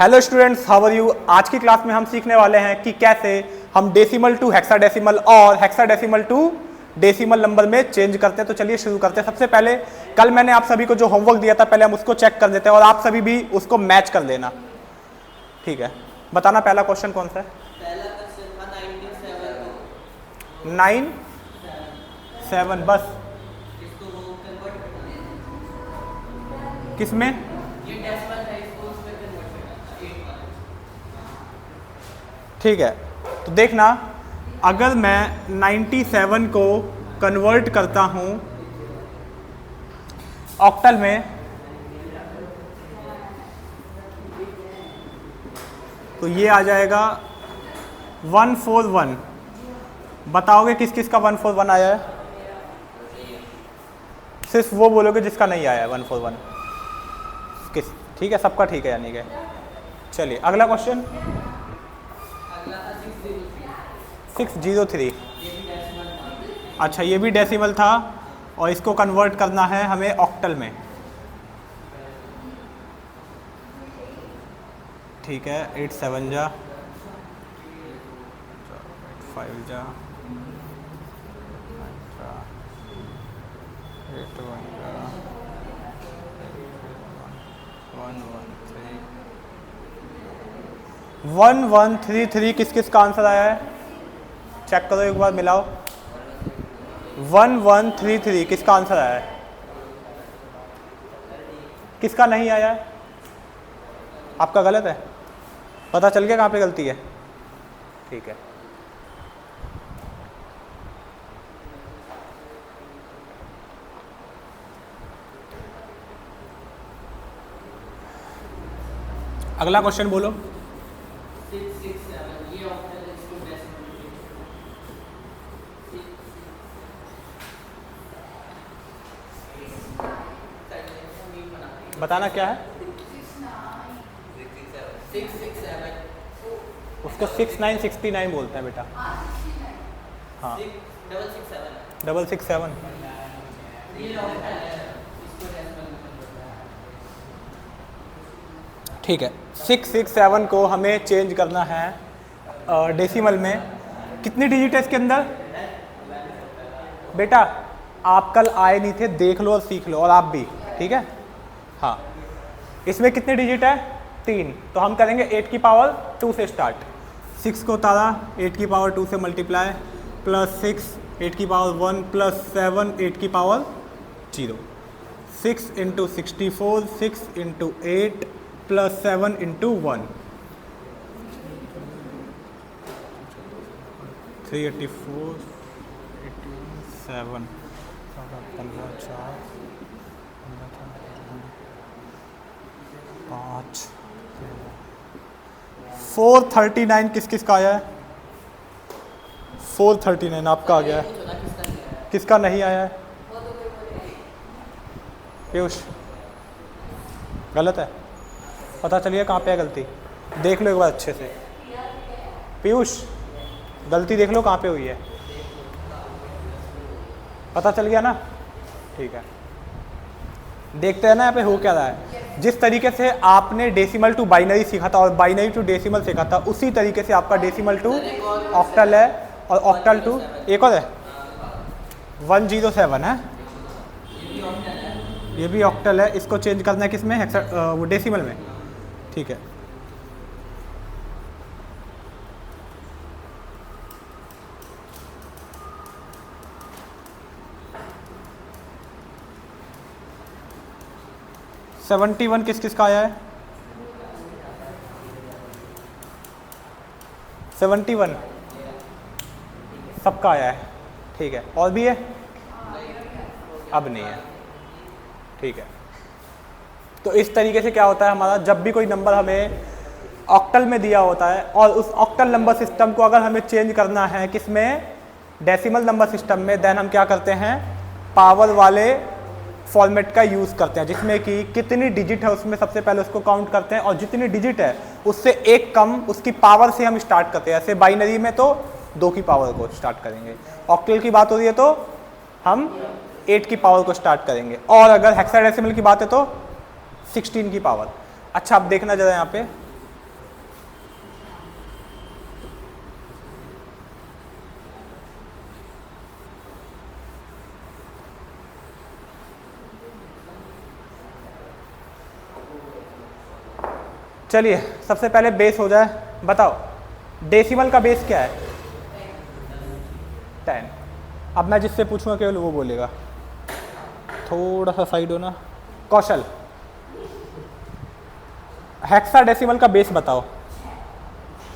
Hello students, how are you. आज की class में हम सीखने वाले हैं कि कैसे हम डेसिमल टू हेक्साडेसिमल और हेक्साडेसिमल टू डेसिमल नंबर में चेंज करते हैं। तो चलिए शुरू करते हैं। सबसे पहले कल मैंने आप सभी को जो होमवर्क दिया था, पहले हम उसको चेक कर देते हैं और आप सभी भी उसको मैच कर लेना, ठीक है। बताना पहला क्वेश्चन कौन सा है। पहला क्वेश्चन था 97 9 7 बस। इसको वो कन्वर्ट किसमें? ये डेसिमल है, इसको उसमें कन्वर्ट करना 8 वाला। ठीक है, तो देखना, अगर मैं 97 को कन्वर्ट करता हूं ऑक्टल में, तो ये आ जाएगा 141। बताओगे किस किस का 141 आया है? सिर्फ वो बोलोगे जिसका नहीं आया है 141 किस। ठीक है, सबका ठीक है यानी कि। चलिए अगला क्वेश्चन। अगला था 603। 603। ये भी डेसिमल था। अच्छा, ये भी डेसिमल था और इसको कन्वर्ट करना है हमें ऑक्टल में। ठीक है, 8 7 जा, 8 5 जा, 8 1 जा, 1133। किस किस का आंसर आया है? चेक करो एक बार, मिलाओ। 1133 किसका आंसर आया है? किसका नहीं आया है? आपका गलत है। पता चल गया कहाँ पे गलती है? ठीक है, अगला क्वेश्चन बोलो। 667 ये ऑक्टल है, इसको डेसिमल बताना क्या है? 667 उसको 6969 बोलते हैं बेटा। हाँ, 667 667। ये ऑक्टल है, इसको डेसिमल में कन्वर्ट करना। ठीक है, 667 को हमें चेंज करना है डेसिमल में। कितनी डिजिट है इसके अंदर? बेटा आप कल आए नहीं थे, देख लो और सीख लो, और आप भी, ठीक है। हाँ, इसमें कितने डिजिट है? 3। तो हम करेंगे 8 की पावर 2 से स्टार्ट। 6 को तारा 8 की पावर 2 से मल्टीप्लाई, प्लस 6 8 की पावर 1 प्लस 7 8 की power 0। 6 into 64, 6 into 8 plus 7 into 1, 384, 87, 15 4 5 439। किस किस का आया है? 439 आपका आ गया है। चला किसका नहीं आया? किसका नहीं आया है? पीयूष गलत है। पता चलिए कहाँ पे है गलती, देख लो एक बार अच्छे से। पीयूष गलती देख लो कहाँ पे हुई है, पता चल गया ना? ठीक है, देखते हैं ना यहाँ पे हो क्या रहा है। जिस तरीके से आपने डेसिमल टू बाइनरी सीखा था और बाइनरी टू डेसिमल सीखा था, उसी तरीके से आपका डेसिमल टू ऑक्टल है और ऑक्टल टू एक और है 107 है। ये भी ऑक्टल है। इसको चेंज करना है किसमें? वो डेसिमल में। ठीक है, सेवेंटी 71 किस किस का आया है? 71 सबका आया है। ठीक है, और भी है? अब नहीं है। ठीक है, तो इस तरीके से क्या होता है हमारा, जब भी कोई नंबर हमें ऑक्टल में दिया होता है और उस ऑक्टल नंबर सिस्टम को अगर हमें चेंज करना है किसमें? डेसिमल नंबर सिस्टम में, देन हम क्या करते हैं? पावर वाले फॉर्मेट का यूज़ करते हैं, जिसमें कि कितनी डिजिट है उसमें सबसे पहले उसको काउंट करते हैं और जितनी डिजिट है उससे एक कम उसकी पावर से हम स्टार्ट करते हैं। ऐसे बाइनरी में तो 2 की पावर को स्टार्ट करेंगे, ऑक्टल की बात हो रही है तो हम 8 की पावर को स्टार्ट करेंगे, और अगर हेक्साडेसिमल की बात है तो 16 की पावर। अच्छा अब देखना जरा यहाँ पे, चलिए सबसे पहले बेस हो जाए, बताओ डेसिमल का बेस क्या है? 10। अब मैं जिससे पूछूंगा केवल वो बोलेगा। थोड़ा सा साइड होना। कौशल, हेक्साडेसिमल का बेस बताओ।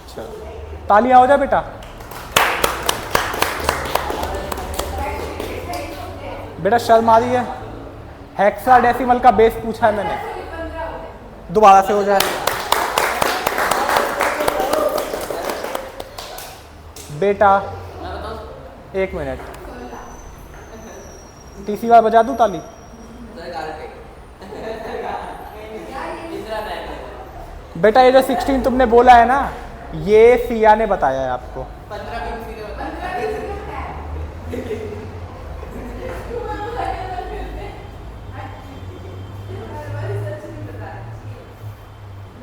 चलो तालियां हो जाए बेटा। बेटा शर्म आ रही है? हेक्साडेसिमल का बेस पूछा है मैंने, दोबारा से हो जाए। बेटा 1 मिनट, तीसरी बार बजा दूं ताली? बेटा ये जो 16 तुमने बोला है ना, ये सिया ने बताया है आपको।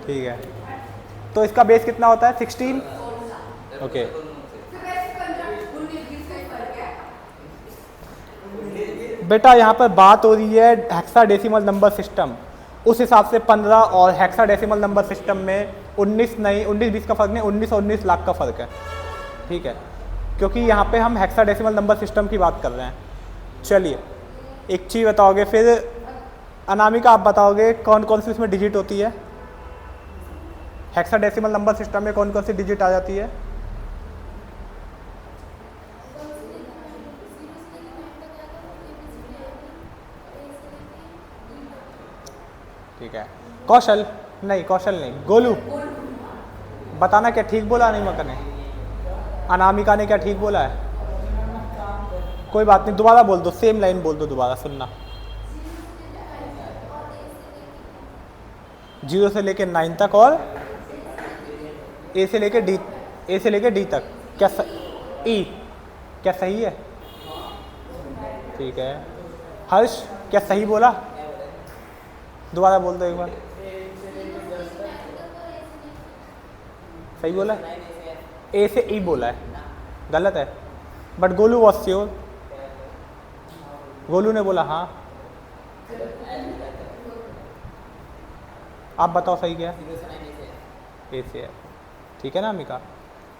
ठीक है, तो इसका बेस कितना होता है? 16। ओके, बेटा यहाँ पर बात हो रही है हेक्साडेसिमल नंबर सिस्टम, उस हिसाब से 15 और हेक्साडेसिमल नंबर सिस्टम में 19 नहीं, 19-20 का फर्क नहीं, 19 और 19 लाख का फर्क है। ठीक है, क्योंकि यहाँ पे हम हेक्साडेसिमल नंबर सिस्टम की बात कर रहे हैं। चलिए एक चीज़ बताओगे फिर, अनामिका आप बताओगे कौन कौन सी इसमें डिजिट होती है? हेक्साडेसिमल नंबर सिस्टम में कौन कौन सी डिजिट आ जाती है? ठीक है, कौशल नहीं, कौशल नहीं, गोलू बताना क्या ठीक बोला अनामिका ने? अनामिका ने क्या ठीक बोला है? कोई बात नहीं, दोबारा बोल दो, सेम लाइन बोल दो, दोबारा सुनना। 0 से लेके 9 तक और ए से लेके डी, ए से लेके डी तक। क्या ई क्या सही है? ठीक है, हर्ष क्या सही बोला? दोबारा बोल दो एक बार। सही बोला? ए से ई बोला है, गलत है। But Golu was sure, Golu ने बोला हाँ। आप बताओ सही क्या है? ए से एफ। ठीक है ना अमिका,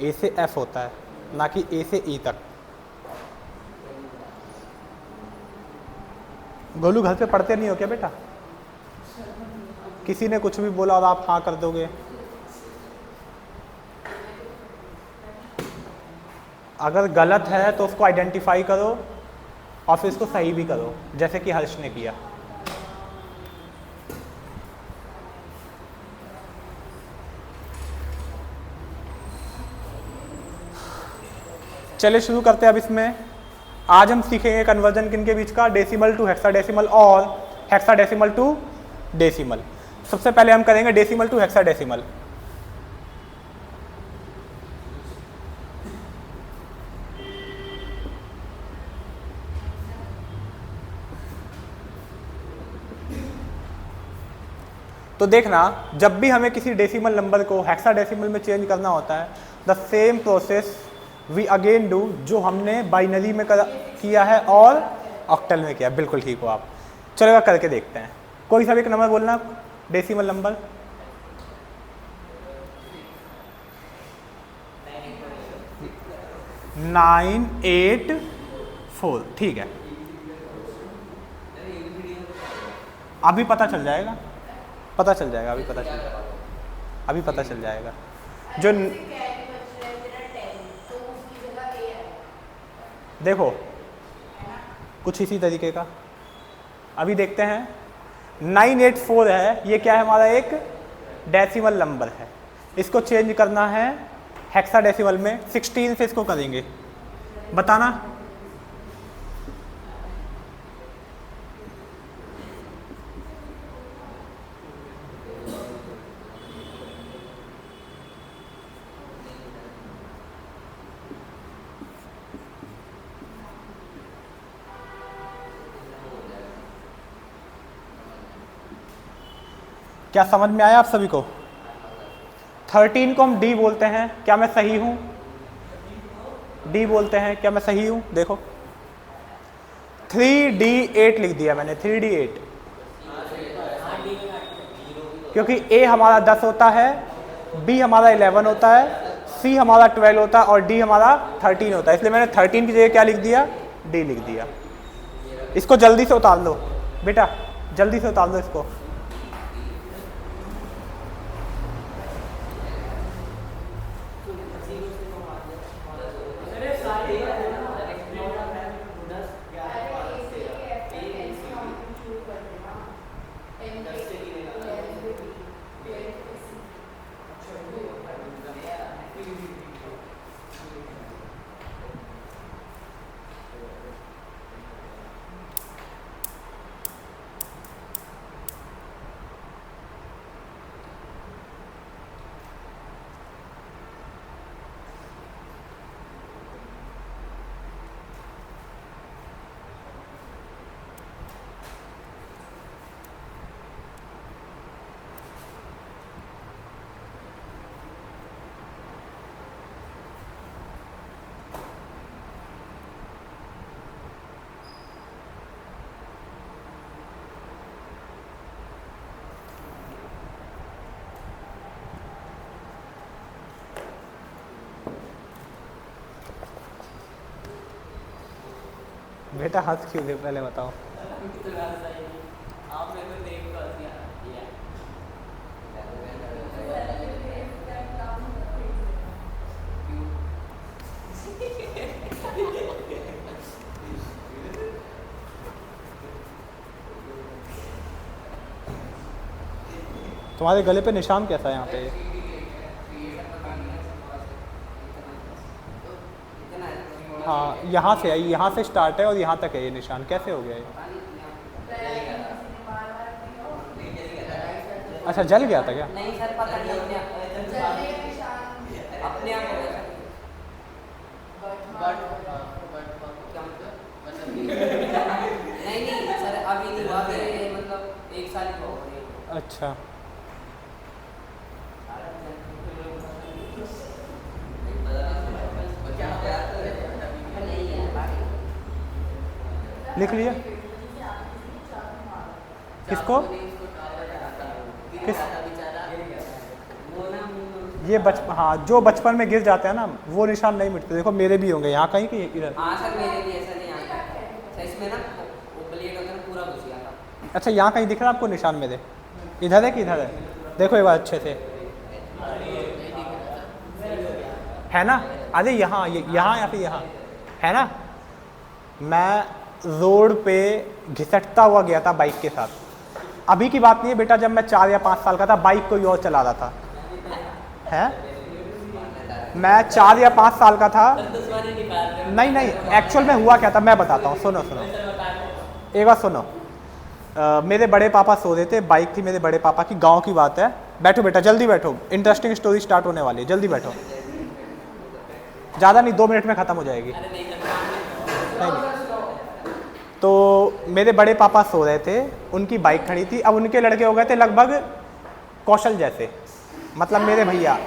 ए से एफ होता है, ना कि ए से ई तक। गोलू घर पे पढ़ते नहीं हो क्या बेटा? किसी ने कुछ भी बोला और आप हाँ कर दोगे? अगर गलत है तो उसको आइडेंटिफाई करो और फिर उसको सही भी करो, जैसे कि हर्ष ने किया। चलिए शुरू करते हैं अब इसमें। आज हम सीखेंगे कन्वर्जन किन के बीच का? डेसिमल टू हेक्साडेसिमल और हेक्साडेसिमल टू डेसिमल। सबसे पहले हम करेंगे डेसिमल टू हेक्साडेसिमल। तो देखना, जब भी हमें किसी डेसिमल नंबर को हेक्साडेसिमल में चेंज करना होता है, the same process we again do जो हमने बाइनरी में किया है और ऑक्टल में किया। बिल्कुल ठीक हो आप। चलो करके देखते हैं। कोई सा भी एक नंबर बोलना, डेसिमल नंबर। 984। ठीक है, अभी पता चल जाएगा, पता चल जाएगा, अभी पता चल जाएगा, अभी पता चल जाएगा। जो देखो कुछ इसी तरीके का अभी देखते हैं। 984 है, ये क्या है हमारा? एक डेसिमल नंबर है। इसको चेंज करना है हेक्साडेसिमल में। 16 से इसको करेंगे, बताना। क्या समझ में आया आप सभी को? 13 को हम डी बोलते हैं, क्या मैं सही हूं? डी बोलते हैं, क्या मैं सही हूं? देखो 3D8 लिख दिया मैंने, 3D8। क्योंकि ए हमारा 10 होता है, बी हमारा 11 होता है, सी हमारा 12 होता है और डी हमारा 13 होता है। इसलिए मैंने 13 की जगह क्या लिख दिया, डी लिख दिया। इसको जल्दी से उतार लो बेटा, जल्दी से उतार लो इसको। बेटा हंस क्यों रहे पहले बताओ। तुम्हारे गले पे निशान कैसा है यहाँ पे? हाँ यहाँ से है, यहाँ से स्टार्ट है और यहाँ तक है ये निशान, कैसे हो गया ये? अच्छा जल गया था क्या? नहीं सर, पता नहीं अपने आप हो गया। नहीं सर, अभी नहीं हुआ, मतलब 1 साल ही हुआ। अच्छा लिख लिया? किसको? किस? ये हाँ जो बचपन में गिर जाते हैं ना वो निशान नहीं मिटते। देखो मेरे भी होंगे यहाँ कहीं कि इधर। हाँ सर मेरे भी ऐसा नहीं आता सर, इसमें ना वो ब्लेड होता है ना पूरा घुस गया था। अच्छा यहाँ कहीं दिख रहा है आपको निशान मेरे? इधर है कि इधर है? देखो एक बार अच्छे से, है ना? अरे यहाँ यहाँ या फिर यहाँ है ना? मैं रोड पे घिसटता हुआ गया था बाइक के साथ। अभी की बात नहीं है बेटा, जब मैं 4 या 5 साल का था, बाइक कोई और चला रहा था। है मैं 4 या 5 साल का था। नहीं एक्चुअल में हुआ क्या था मैं बताता हूँ, सुनो एक बार सुनो। मेरे बड़े पापा सो रहे थे, बाइक थी मेरे बड़े पापा की, गांव की बात है। बैठो बेटा जल्दी बैठो, इंटरेस्टिंग स्टोरी स्टार्ट होने वाली है, जल्दी बैठो। ज़्यादा नहीं, 2 मिनट में ख़त्म हो जाएगी। नहीं तो मेरे बड़े पापा सो रहे थे, उनकी बाइक खड़ी थी। अब उनके लड़के हो गए थे लगभग कौशल जैसे, मतलब मेरे भैया,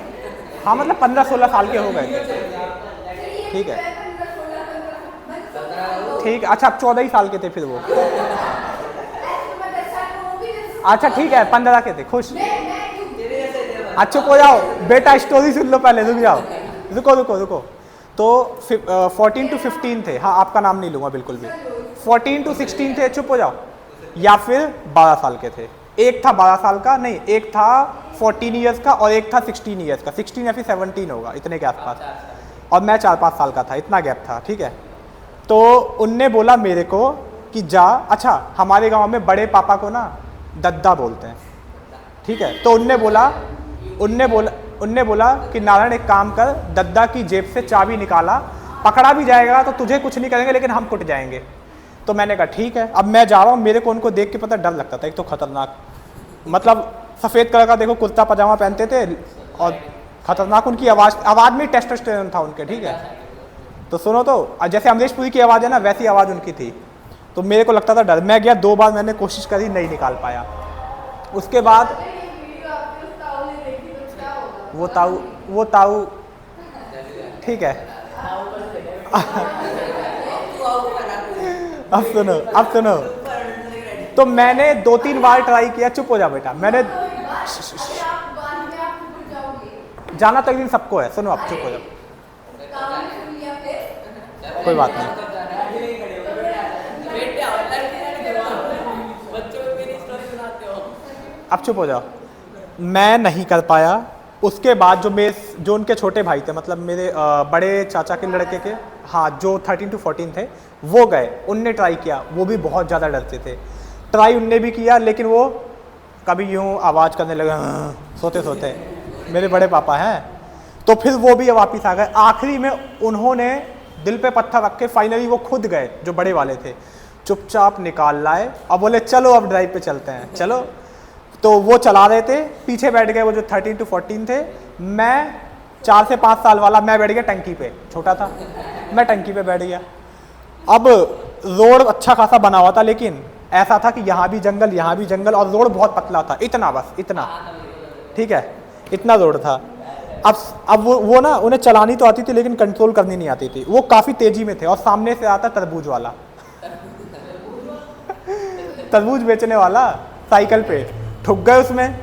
हाँ मतलब 15-16 साल के हो गए थे। ठीक है ठीक, अच्छा अब 14 ही साल के थे फिर वो। अच्छा ठीक है 15 के थे, खुश। अच्छा चुप हो जाओ बेटा, स्टोरी सुन लो पहले, रुक जाओ, रुको। तो 14 to 15 थे, हाँ आपका नाम नहीं लूँगा बिल्कुल भी। 14 to 16 थे, चुप हो जाओ। या फिर 12 साल के थे। एक था 12 साल का, नहीं एक था 14 ईयर्स का और एक था 16 ईयर्स का। 16 या फिर 17 होगा, इतने के आसपास। और मैं 4-5 साल का था, इतना गैप था। ठीक है, तो उनने बोला मेरे को कि जा, अच्छा हमारे गांव में बड़े पापा को ना दद्दा बोलते हैं। ठीक है, तो उनने बोला कि नारायण एक काम कर, दद्दा की जेब से चाबी निकाला, पकड़ा भी जाएगा तो तुझे कुछ नहीं करेंगे लेकिन हम कुट जाएंगे। तो मैंने कहा ठीक है। अब मैं जा रहा हूँ, मेरे को उनको देख के पता डर लगता था, एक तो खतरनाक, मतलब सफ़ेद कलर का देखो कुर्ता पजामा पहनते थे और खतरनाक उनकी आवाज़ में टेस्टोस्टेरोन था उनके। ठीक है, तो सुनो, तो जैसे अमरीश पुरी की आवाज़ है ना वैसी आवाज़ उनकी थी। तो मेरे को लगता था डर। मैं गया, 2 बार मैंने कोशिश करी, नहीं निकाल पाया। उसके बाद वो ताऊ ठीक है। अब सुनो, तो मैंने 2-3 बार ट्राई किया। चुप हो जा बेटा, अगर आप बाद में आप भूल जाओगे। जाना तो एक दिन सबको है, सुनो अब चुप हो जाओ, काम में सुन लिया फिर। कोई बात नहीं। बच्चों को मेरी स्टोरी सुनाते हो। अब चुप हो जाओ। मैं नहीं कर पाया। उसके बाद जो उनके छोटे भाई थे, मतलब मेरे बड़े चाचा के लड़के के, हाँ, जो 13 to 14 थे, वो गए, उनने ट्राई किया, वो भी बहुत ज़्यादा डरते थे। ट्राई उनने भी किया, लेकिन वो कभी यूँ आवाज़ करने लगे सोते सोते, मेरे बड़े पापा हैं, तो फिर वो भी वापस आ गए। आखिरी में उन्होंने दिल पे पत्थर रख के फाइनली वो खुद गए, जो बड़े वाले थे, चुपचाप निकाल लाए और बोले चलो अब ड्राइव पे चलते हैं, चलो। तो वो चला रहे थे, पीछे बैठ गए वो जो 13 to 14 थे। मैं 4 से 5 साल वाला, मैं बैठ गया टंकी पे, छोटा था, मैं टंकी पे बैठ गया। अब रोड अच्छा खासा बना हुआ था, लेकिन ऐसा था कि यहाँ भी जंगल और रोड बहुत पतला था, इतना, बस इतना, ठीक है, इतना रोड था। अब वो ना, उन्हें चलानी तो आती थी लेकिन कंट्रोल करनी नहीं आती थी। वो काफ़ी तेज़ी में थे और सामने से आता तरबूज वाला तरबूज बेचने वाला साइकिल पे, ठुक गए उसमें,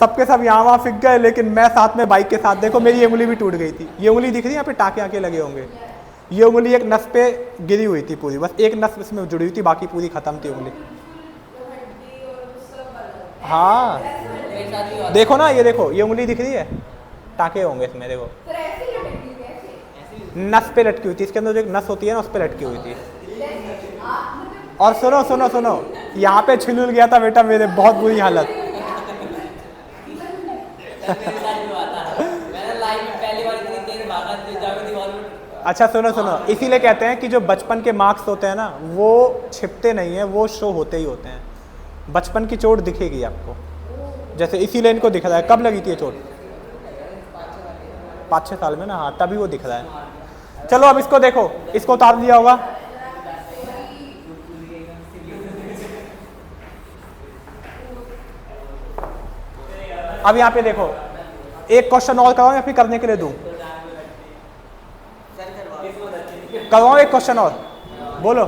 सबके सब यहाँ वहाँ फिक गए, लेकिन मैं साथ में बाइक के साथ, देखो मेरी उंगली भी टूट गई थी, ये उंगली दिख रही है, यहाँ पे टाँके आके लगे होंगे, ये उंगली एक नस पे गिरी हुई थी पूरी, बस एक नस इसमें जुड़ी हुई थी, बाकी पूरी ख़त्म थी उंगली। हाँ देखो ना, ये देखो, ये उंगली दिख रही है, टाँके होंगे इसमें, देखो फिर ऐसे ही लटकी थी, ऐसे। नस पे लटकी हुई थी, इसके अंदर जो एक नस होती है ना, उस पे लटकी हुई थी। आप मतलब और सुनो सुनो सुनो, यहाँ पे छिलुल गया था बेटा मेरे, बहुत बुरी हालत। मैंने लाइफ में पहली बार इतनी तेज भागा जावे दीवार में। अच्छा सुनो सुनो, इसीलिए कहते हैं कि जो बचपन के मार्क्स होते हैं ना, वो छिपते नहीं हैं, वो शो होते ही होते हैं। बचपन की चोट दिखेगी आपको, जैसे इसीलिए इनको दिख रहा है। कब लगी थी ये चोट? 5-6 साल में ना, हाँ, तभी वो दिख रहा है। चलो अब इसको देखो, इसको उतार दिया होगा। अब यहाँ पे देखो, एक क्वेश्चन और कराऊं या फिर करने के लिए दूं? करवाऊं एक क्वेश्चन और? बोलो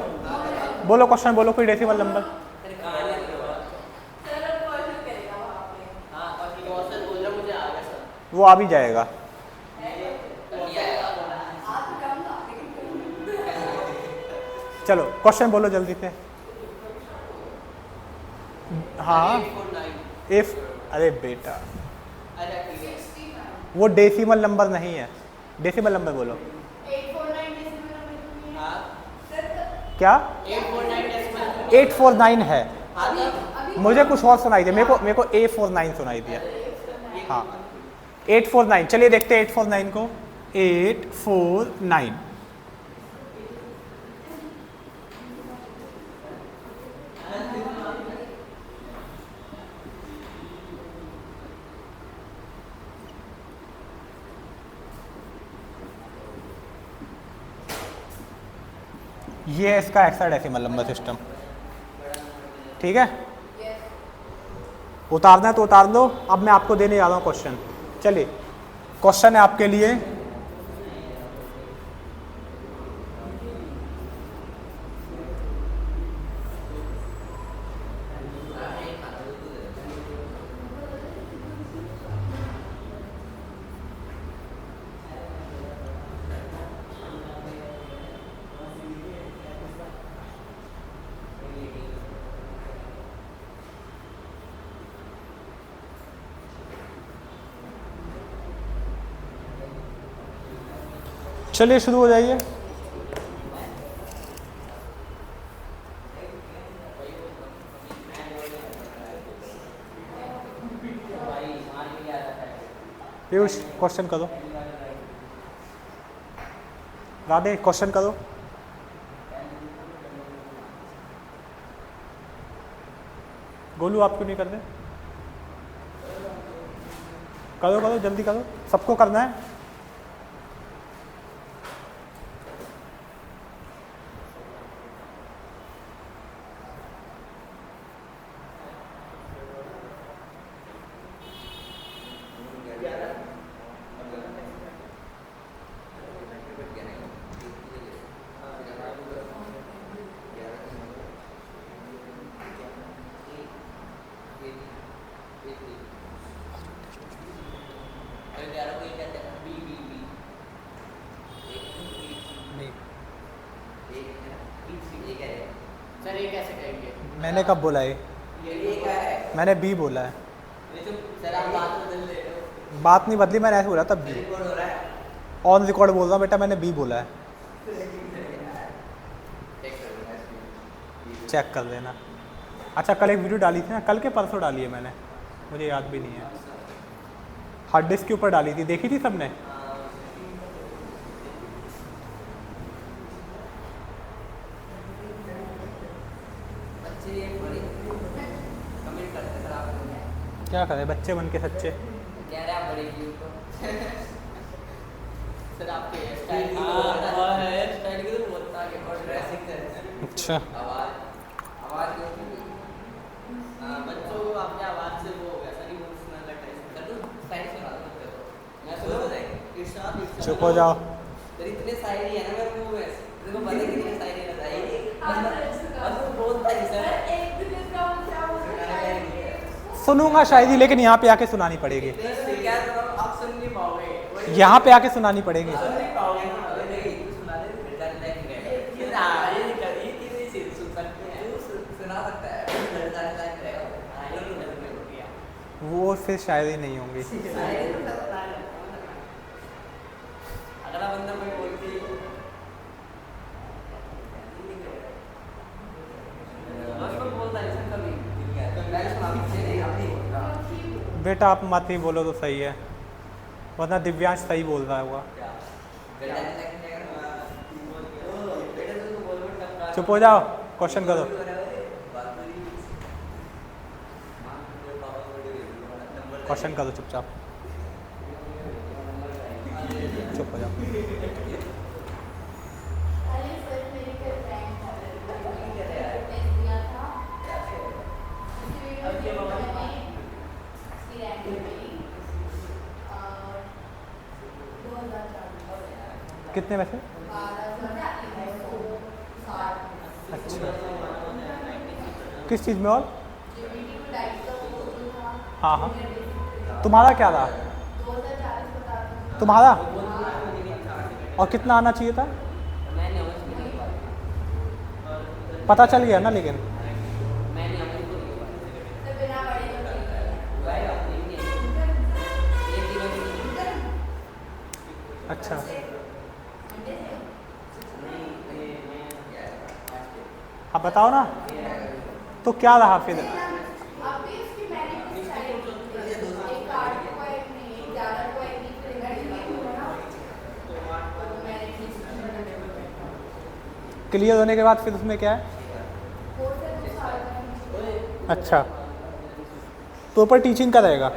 बोलो क्वेश्चन बोलो, कोई डेसिमल नंबर। वो आ भी जाएगा। चलो क्वेश्चन बोलो जल्दी से। हाँ इफ, अरे बेटा वो डेसिमल नंबर नहीं है, डेसिमल नंबर बोलो। 849 क्या? 849 है। मुझे कुछ और सुनाई दिया, मेरे को A49 सुनाई दिया। हाँ 849, चलिए देखते हैं 849 को। 849, ये है इसका हेक्साडेसिमल नंबर सिस्टम, ठीक है। उतारना है तो उतार दो। अब मैं आपको देने जा रहा हूँ क्वेश्चन। चलिए क्वेश्चन है आपके लिए, चलिए शुरू हो जाइए। पीयूष क्वेश्चन करो, राधे क्वेश्चन करो। गोलू आप क्यों नहीं कर रहे? करो करो जल्दी करो, सबको करना है। 11 को ये कहते हैं बी बी बी नहीं, ये कह रहे हैं सर ये कैसे कहेंगे? मैंने कब बोला ये? ये क्या है मैंने बी बोला है। ये जो सर आप बात बदल रहे हो बात नहीं बदली, मैंने ऐसे बोला था बी। रिकॉर्ड हो रहा है ऑन रिकॉर्ड बोल रहा हूँ बेटा, मैंने बी बोला है। चेक कर लेना। अच्छा कल एक वीडियो डाली थी ना, कल के परसों डाली है मैंने, मुझे याद भी नहीं है। हार्ड डिस्क के ऊपर डाली थी, देखी थी सबने? बच्चे बड़ी कमेंट करते हैं सर आप क्या करें बच्चे बन के सच्चे। कह रहे हैं आप बड़े क्यूट हो सर आपके हेयर स्टाइल की हेयर स्टाइल की तो बहुत आगे और ड्रेसिंग सेंस अच्छा आवाज आवाज क्यों बच्चों आपके आवाज से वो हो गया सर इमोशनल अटैचमेंट कर दो साइड सुना दो मैं सुनो इरशाद चुप हो जाओ। सर इतने शायरी है ना मेरे मुंह में देखो पता है कितनी शायरी बताइए बस वो बोलता है सर एक दिन इसका क्या बोलते सुनूंगा शायरी, लेकिन यहाँ पे आके सुनानी पड़ेगी। क्या आप सुन नहीं पाओगे यहाँ पे आके सुनानी पड़ेगी। सुन नहीं पाओगे ना अरे नहीं तू सुना दे फिर जाने लायक रहेगा ये ना ये कभी किसी से सुन सकते हैं तू सुना सकता है फिर जाने लायक रहेगा हां ये नहीं लगने को किया वो फिर शायरी नहीं होंगी। अगला बंदा कोई बोलती बस वो बोलता है सर कभी मैं सुना पीछे नहीं अपनी बेटा आप मत ही बोलो तो सही है, वरना दिव्यांश सही बोल रहा होगा। चुप हो जाओ, क्वेश्चन करो। क्वेश्चन करो चुपचाप, चुप हो जाओ। अरे सर मेरी कोई फ्रेंड था टेस्ट दिया था इस वीडियो में मैंने इसकी रैंकिंग मिली 2004 कितने में से? 12,360 अच्छा किस चीज़ में? और जीबीटी को डाइट का वो जो था हाँ हाँ, तुम्हारा क्या रहा? 2040 बता दूँ तुम्हारा और कितना आना चाहिए था? मैंने अमन को नहीं बात पता चल गया ना लेकिन। मैंने अमन को नहीं बात तो बिना बड़े को ठीक है भाई अपनी नहीं ये तीनों की अच्छा हाँ बताओ ना, तो क्या रहा फिर? अभी इसकी मैंने किस टाइप एक कार्ड को एक नहीं ज़्यादा को एक नहीं फिर इधर ही होगा ना तो मैंने किस क्लियर होने के बाद फिर उसमें क्या है? वो से 2 साल का अच्छा तो ऊपर टीचिंग का रहेगा।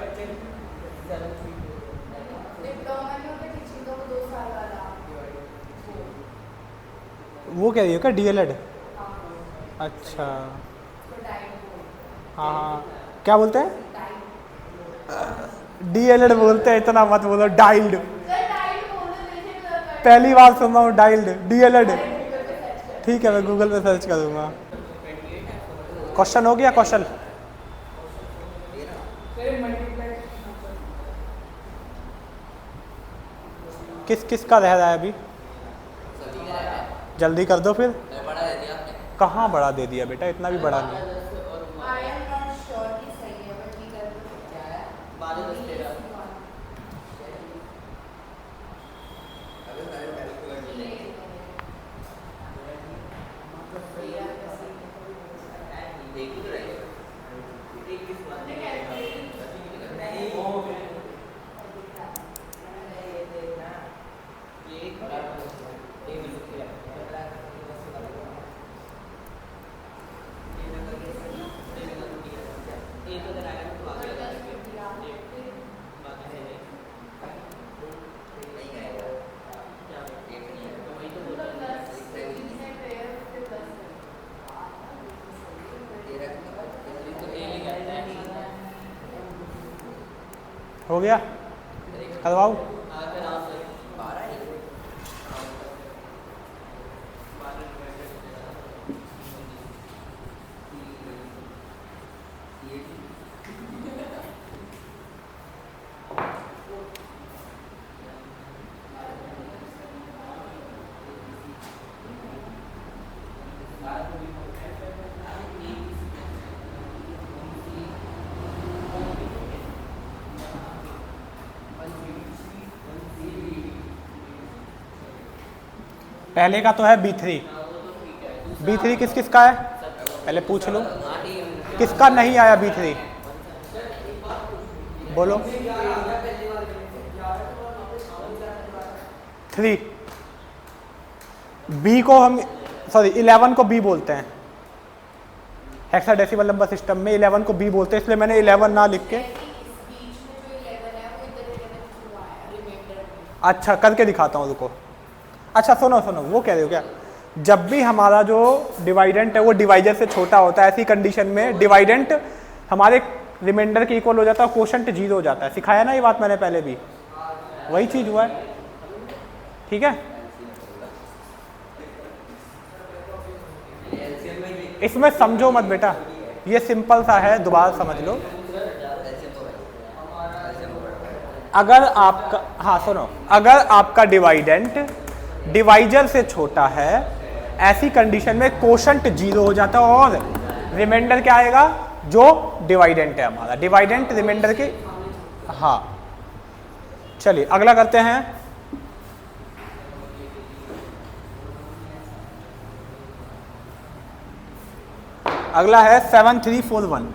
डिप्लोमा में होता टीचिंग का वो 2 साल का था वो कह रही हो क्या डीएलएड? हाँ अच्छा तो डाइट हाँ हाँ, क्या बोलते हैं? डाइट डीएलएड बोलते हैं, इतना मत बोलो। डाइल्ड, सर डाइट बोलते मेरे से पहली बार सुन रहा हूँ डाइल्ड डीएलएड। गूगल पे सर्च कर ठीक है मैं गूगल पे सर्च करूँगा। क्वेश्चन हो गया? क्वेश्चन किस किस का रह रहा है अभी? जल्दी कर दो फिर। बड़ा दे दिया आपने कहाँ बड़ा दे दिया बेटा, इतना भी बड़ा नहीं। आई एम नॉट श्योर कि सही है बट ठीक है क्या है 12 तेरा देखी तो रहेगा एक किस बात नहीं ये एक बड़ा एक मिनट के ये तो जरा आगे तो आगे लगा के बाकी है नहीं आएगा क्या एक नहीं है तो वही तो बोल रहा है तो ये लिखा है हो गया? करवाओ। आपका नाम है 12 ही पहले का तो है B3। B3 किस किस का है पहले पूछ लो, किसका नहीं आया B3 बोलो। 3 B को हम सॉरी 11 को B बोलते हैं, हेक्साडेसिमल नंबर सिस्टम में 11 को B बोलते हैं, इसलिए मैंने 11 ना लिख के अच्छा करके दिखाता हूँ रुको। अच्छा सुनो सुनो, वो कह रहे हो क्या, जब भी हमारा जो डिवाइडेंट है वो डिवाइजर से छोटा होता है, ऐसी कंडीशन में डिवाइडेंट हमारे रिमाइंडर के इक्वल हो जाता है, कोशेंट 0 हो जाता है। सिखाया ना ये बात मैंने पहले भी, वही चीज हुआ है। ठीक है, इसमें समझो मत बेटा, ये सिंपल सा है, दोबारा समझ लो। अगर आपका, हाँ सुनो, अगर आपका डिवाइडेंट डिवाइजर से छोटा है, ऐसी कंडीशन में कोशेंट 0 हो जाता है और रिमाइंडर क्या आएगा, जो डिवाइडेंट है हमारा, डिवाइडेंट रिमाइंडर के। हाँ चलिए अगला करते हैं। अगला है 7341।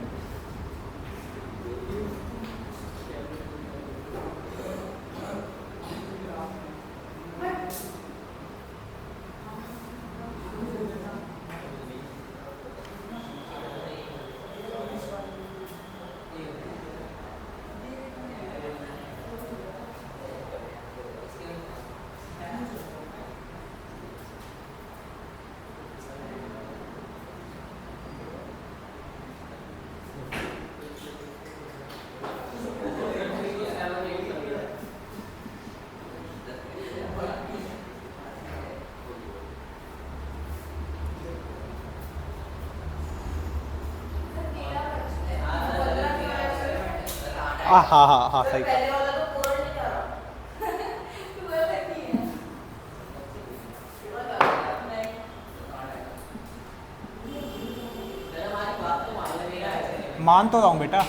हाँ हाँ हाँ सही कहा। पहले वाला तो पूरा नहीं करा। तू ऐसा नहीं है। मान तो रहा हूँ बेटा,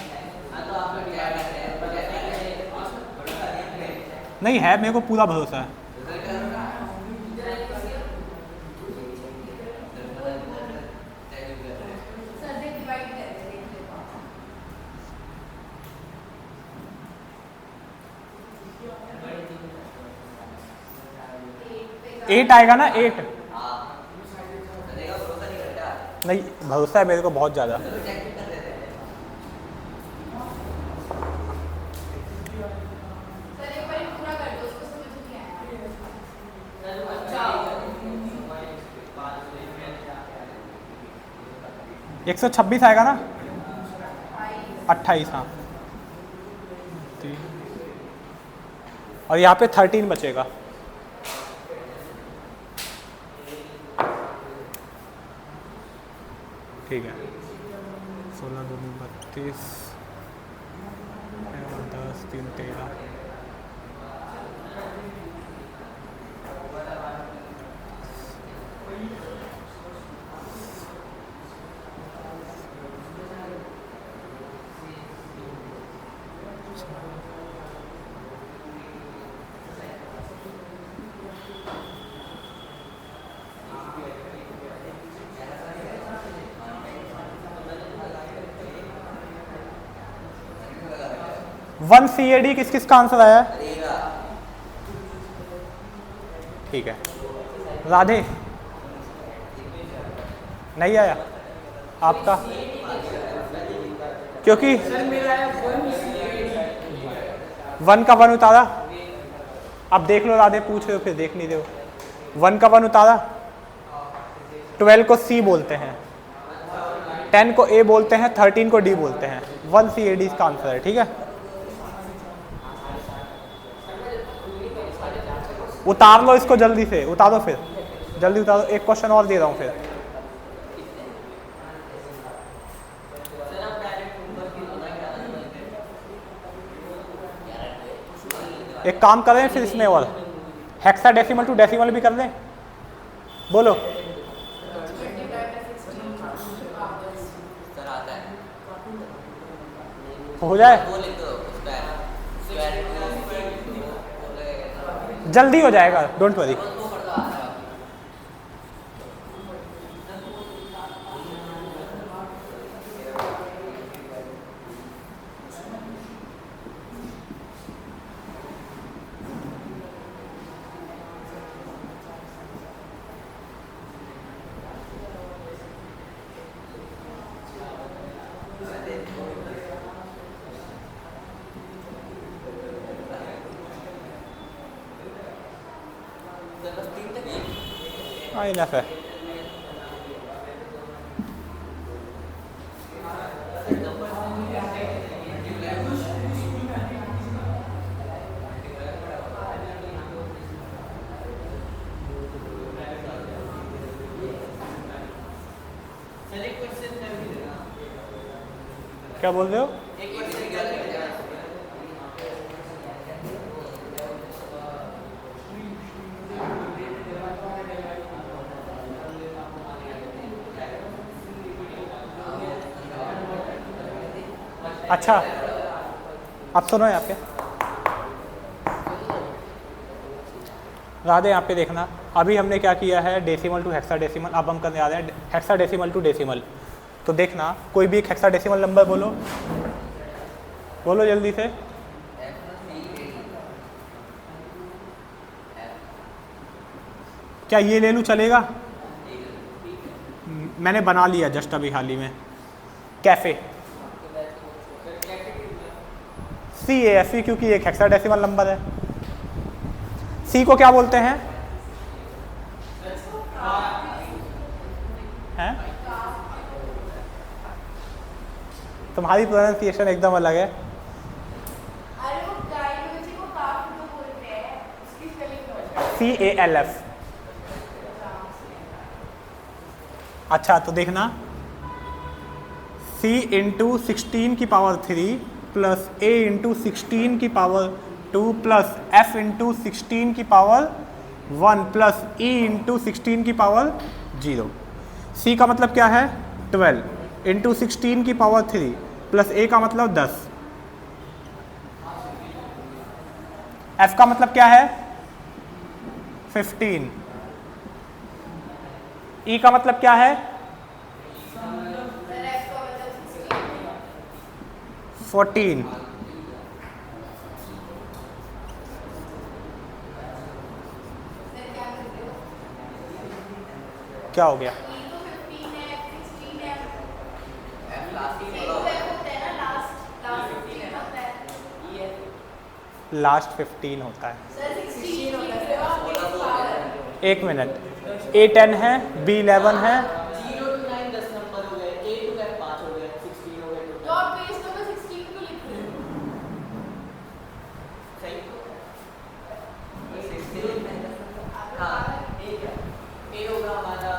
नहीं है, मेरे को पूरा भरोसा है। सर ने डिवाइड कर दिया। 8 आएगा ना, 8 नहीं, भरोसा है मेरे को बहुत ज़्यादा। सर एक बार पूरा कर दो, उसको समझ नहीं आया। अच्छा 126 आएगा ना, 28 हाँ, और यहाँ पे 13 बचेगा। ठीक है, 16 2 32 10 3 13। वन CAD किस किस का आंसर आया है? ठीक है, राधे नहीं आया आपका, क्योंकि 1 का 1 उतारा। अब देख लो राधे, पूछ रहे हो फिर देख नहीं रहे हो। 1 का 1 उतारा, 12 को C बोलते हैं, 10 को A बोलते हैं, 13 को D बोलते हैं। 1 CAD इसका आंसर है। ठीक है, उतार लो इसको जल्दी से, उतारो फिर जल्दी उतारो। एक क्वेश्चन और दे रहा हूँ फिर। एक काम करें फिर इसमें, और हेक्साडेसिमल टू डेसिमल भी कर दें, बोलो। हो जाए, जल्दी हो जाएगा, डोंट वरी। वो कर दो आगे। बस 3 तक ही। हाँ इनफ है। क्या बोल रहे हो? एक क्वेश्चन क्या है? अच्छा अब सुनो यहाँ पे, राधे यहाँ पे देखना। अभी हमने क्या किया है, डेसिमल टू हेक्साडेसिमल, अब हम करने आ रहे हैं हेक्साडेसिमल टू डेसिमल। तो देखना कोई भी एक हेक्साडेसिमल नंबर बोलो, बोलो जल्दी से। क्या ये ले लूँ चलेगा? मैंने बना लिया जस्ट अभी हाल ही में, कैफ़े CAFE, क्योंकि एक हेक्साडेसिमल नंबर है। सी को क्या बोलते हैं? हैं? तुम्हारी प्रोनाउंसिएशन एकदम अलग है। अरे वो गाइनोलॉजी को काफ तो बोलते हैं, उसकी स्पेलिंग CALF। अच्छा तो देखना, C इंटू 16 की पावर 3 प्लस A इंटू 16 की पावर 2 प्लस F इंटू 16 की पावर 1 प्लस E इंटू 16 की पावर 0। C का मतलब क्या है? 12 इंटू 16 की पावर 3 प्लस A का मतलब 10। F का मतलब क्या है? 15। E का मतलब क्या है? 14। क्या हो गया? लास्ट 15 होता है। एक मिनट, A 10 है, B 11 है। 0 to 9 10 नंबर हो गए, A to 10 5 हो गए, 16 हो गए तो आप बेस नंबर 16 को लिख रहे हो। सही तो 16 हाँ ठीक है। A होगा हमारा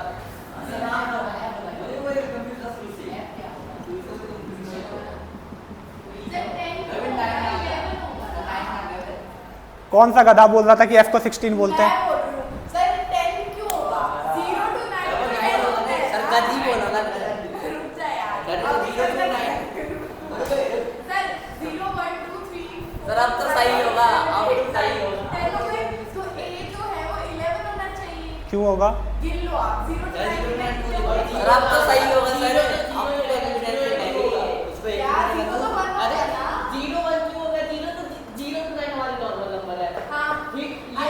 वो एक कंप्यूटर स्किल से कौन सा गधा बोल रहा था कि F को 16 बोलते हैं? सर 10 क्यों होगा? 0 to 9 सर गधी बोलो ना। रुक जा यार। सर 0 to 9 सर 0 1 2 3 सर अब तो सही होगा, अब तो सही होगा। तो A जो है वो 11 होना चाहिए। क्यों होगा? गिन लो आप 0 to 9 सर अब तो सही होगा सर। यार 0 तो 1 अरे होगा ना। 0 1 क्यों होगा? 0 to 9 हमारी नॉर्मल नंबर है। हाँ ये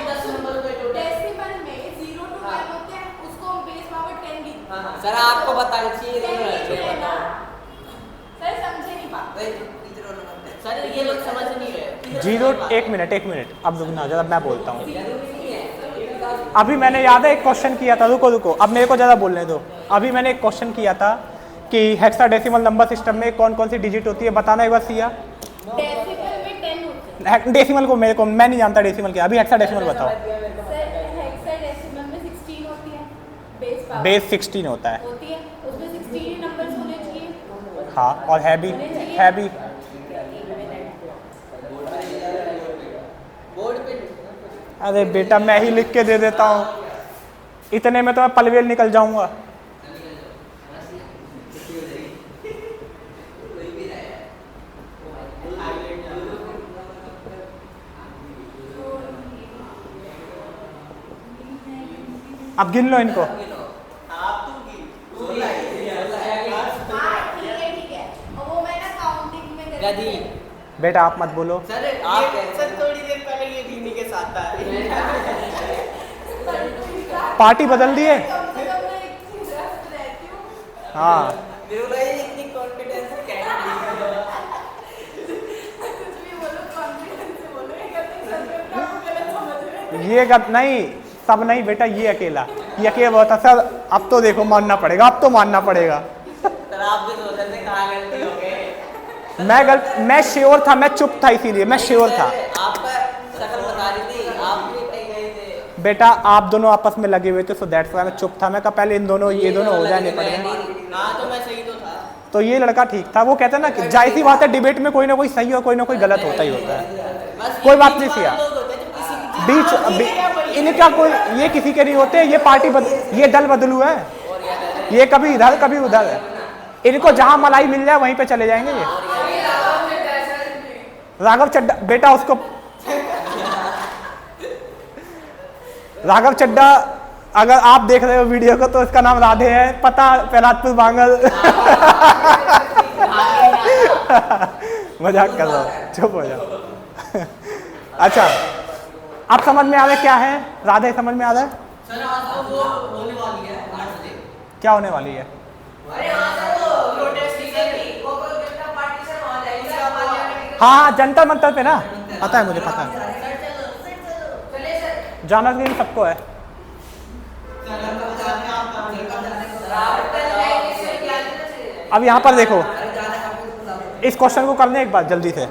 10 नंबर हो गए टोटल। डेसिमल में 0 to 9 होते हैं, उसको हम बेस पावर 10 गिनते हैं। सर आपको बताना चाहिए 10 गिनते हैं ना। सर समझे नहीं बात। सर ये लोग समझ नहीं रहे। 0 एक मिनट अब रुकना जरा, मैं बोलता हूँ। अभी मैंने याद है एक क्वेश्चन किया था, रुको अब मेरे को ज़रा बोलने दो। अभी मैंने एक क्वेश्चन किया था कि हेक्साडेसिमल नंबर सिस्टम में कौन कौन सी डिजिट होती है, बताना एक बार सिया। डेसिमल में 10 होते हैं। डेसिमल को मैं नहीं जानता डेसिमल क्या, अभी हेक्साडेसिमल बताओ। सर हेक्साडेसिमल में 16 होती है, बेस पावर बेस 16 होता है। होती है, उसमें 16 नंबर्स होने चाहिए। हाँ और है भी। बोर्ड पे अरे बेटा मैं ही लिख के दे देता हूँ, इतने में तो मैं पलवेल निकल जाऊँगा। अब गिन लो इनको। हाँ ठीक है और वो मैं ना काउंटिंग में गधी। बेटा आप मत बोलो। सर आप सर थोड़ी देर पहले ये दीनी के साथ था। पार्टी बदल दिए। कम से कम मैं एक चीज रहती हूँ। हाँ मेरे को इतनी कॉन्फिडेंस कैसे कुछ भी बोलो कॉन्फिडेंस से बोलो ये कहते हैं सर में आपको गलत समझ रहे हैं। ये नहीं, सब नहीं बेटा, ये अकेला बहुत था सर। अब तो देखो मानना पड़ेगा, अब तो मानना पड़ेगा। सर आप भी सोचते थे कहाँ गलती हो गए। मैं श्योर था, मैं चुप था, इसीलिए मैं श्योर था। आपका शक्ल बता रही थी, आप भी कहीं गए थे। बेटा आप दोनों आपस में लगे हुए थे, सो दैट्स व्हाई मैं चुप था। मैं कहा पहले ये दोनों हो जाने पड़ेगा। हाँ तो मैं सही तो था। तो ये लड़का ठीक था। वो कहते हैं ना कि जाहिर सी बात है, डिबेट में कोई ना कोई सही और कोई ना कोई गलत होता ही होता है। बस कोई बात नहीं सिया। लोग होते हैं जो किसी की बीच इनका कोई, ये किसी के नहीं होते। ये पार्टी ये दल बदलू है, ये कभी इधर कभी उधर है। इनको जहां मलाई मिल जाए वहीं पे चले जाएंगे ये। राघव चड्डा बेटा, उसको राघव चड्डा, अगर आप देख रहे हो वीडियो को तो इसका नाम राधे है, पता प्रहलादपुर बांगल। मजाक कर रहा हूँ, चुप हो जाओ। अच्छा अब समझ में आ रहा है क्या है राधे, समझ में आ रहा है सर आज तो वो होने वाली है 8 बजे। क्या होने वाली है? अरे हाँ सर वो प्रोटेस्ट की वो जनता पार्टी से वहाँ जाएगी। हाँ जंतर मंतर पे ना, पता है मुझे, पता है। जाना नहीं सबको है। अब यहाँ पर देखो, इस क्वेश्चन को करने एक बार जल्दी से।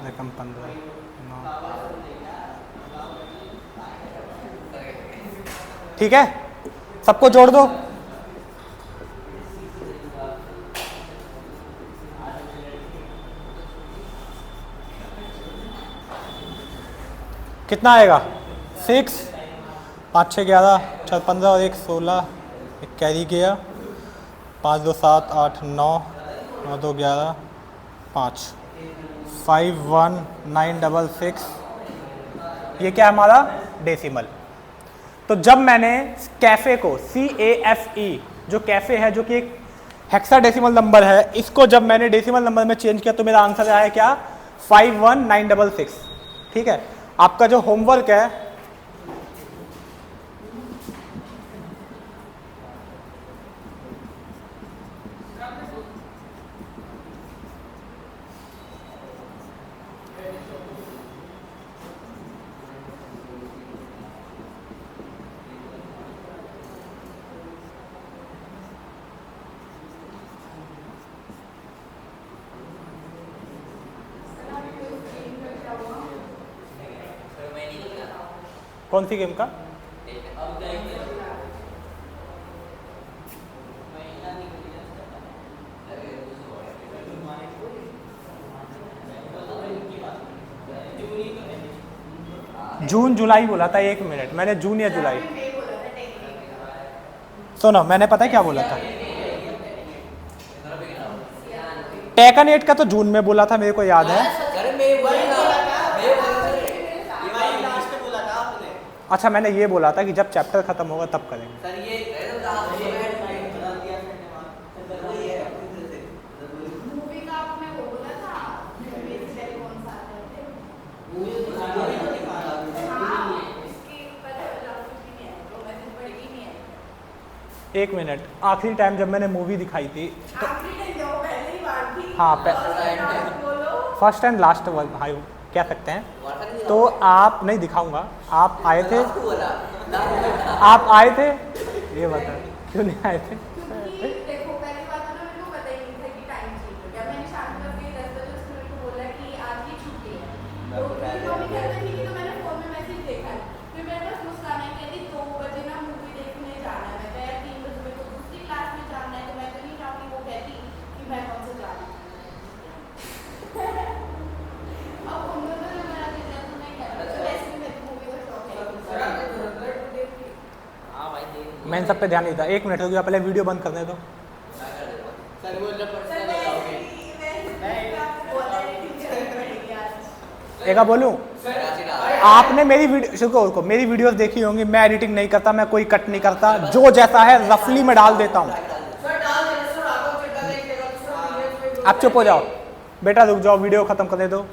रकम 15 ठीक है, सबको जोड़ दो। कितना आएगा? 6 5 6 11 4 15 और 1 16, एक कैरी गया। 5 2 7 8 9 9 2 11 5 5 1 9 6 6। ये क्या है हमारा? डेसिमल। तो जब मैंने कैफ़े को CAFE, जो कैफ़े है जो कि एक हेक्साडेसिमल नंबर है, इसको जब मैंने डेसिमल नंबर में चेंज किया तो मेरा आंसर आया क्या? 51966। ठीक है, आपका जो होमवर्क है कौन सी गेम का? जून जुलाई बोला था। 1 मिनट, मैंने जून या जुलाई सुनो, मैंने पता है क्या बोला था? टेकन 8 का तो जून में बोला था, मेरे को याद है। अच्छा मैंने ये बोला था कि जब चैप्टर खत्म होगा तब करेंगे। सर ये मूवी का आपने वो बोला था बेसिकली कौन सा आता है? हाँ इसकी पता कुछ भी नहीं है, तो मैसेज पढ़ी नहीं है। 1 मिनट, आखिरी टाइम जब मैंने मूवी दिखाई थी तो आखिरी नहीं जो पहली बार थी। हाँ, बोलो। फर्स्ट एंड लास्ट भाई कह सकते हैं। तो आप नहीं दिखाऊंगा, आप आए थे, आप आए थे, ये बता क्यों नहीं आए थे? क्योंकि देखो पहली बात तो मेरे को पता ही नहीं था कि टाइम चेंज हो गया। मैंने शाम को 10 बजे उसने मेरे को बोला कि आज की छुट्टी है, तो मम्मी कहते थी कि तो मैंने फोन में मैसेज देखा है। फिर मेरे पास मुस्कान है, कहती 2 बजे ना मूवी देखने जाना है। मैं कहा 3 बजे मेरे को दूसरी क्लास में जाना है, तो मैं तो नहीं जाऊँगी। वो कहती कि मैं कौन से जा रही हूँ। अब उन दोनों ने मेरा डिसीजन तो नहीं किया, तो वैसे भी मेरे को मूवी का शौक है। मैं इन सब पे ध्यान नहीं था। 1 मिनट हो गया, पहले वीडियो बंद करने दो। सर बोल रहे सर पर्सनल मैं बताओगे बोला नहीं टीचर पढ़ेगी आज। एक बोलूं, सर आपने मेरी वीडियो मेरी वीडियोस देखी होंगी, मैं एडिटिंग नहीं करता, मैं कोई कट नहीं करता, जो जैसा है रफली में डाल देता हूँ। सर डाल देना सर, आगे फिर डाल देगा सर। आप चुप हो जाओ बेटा, रुक जाओ, वीडियो खत्म कर दो।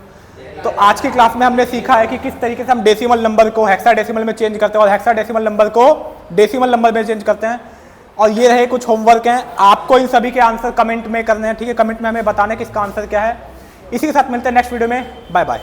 तो आज की क्लास में हमने सीखा है कि किस तरीके से हम डेसिमल नंबर को हेक्साडेसिमल में चेंज करते हैं और हेक्साडेसिमल नंबर को डेसिमल नंबर में चेंज करते हैं। और ये रहे कुछ होमवर्क हैं, आपको इन सभी के आंसर कमेंट में करने हैं, ठीक है? कमेंट में हमें बताना है कि इसका आंसर क्या है। इसी के साथ मिलते हैं नेक्स्ट वीडियो में, बाय बाय।